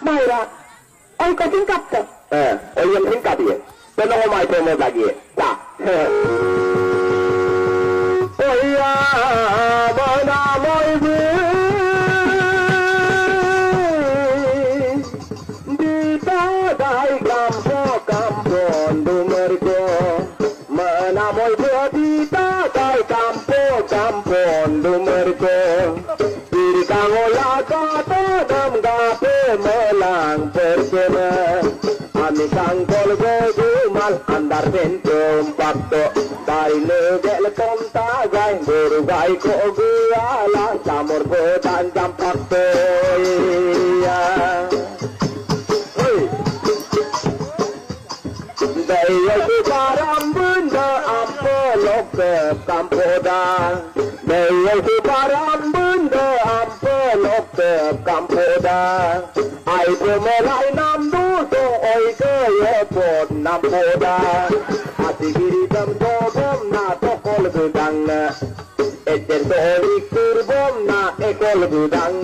Mayra, oy ko tingkap ka. Oy yang tingkap dia. Tenang omai pemo lagi. Tak. Oh ya, mana moi di tadai kampon dumerko. Mana moi di tadai kampon dumerko. Diri kangola kata dam gape melang perkema. Ami kangkol gojumal andar bentum pakto. Dari negel kom tagai berugai ko guala samur bodan jam pakto. Daya ku param benda apa lokep kampoda. Daya ku param benda apa lokep kampoda. Ai pemelai nam du so oi ke ye pot nam poda. Hati kiri tam to bom na to kol gudang. Ejer to ikur bom na ekol gudang.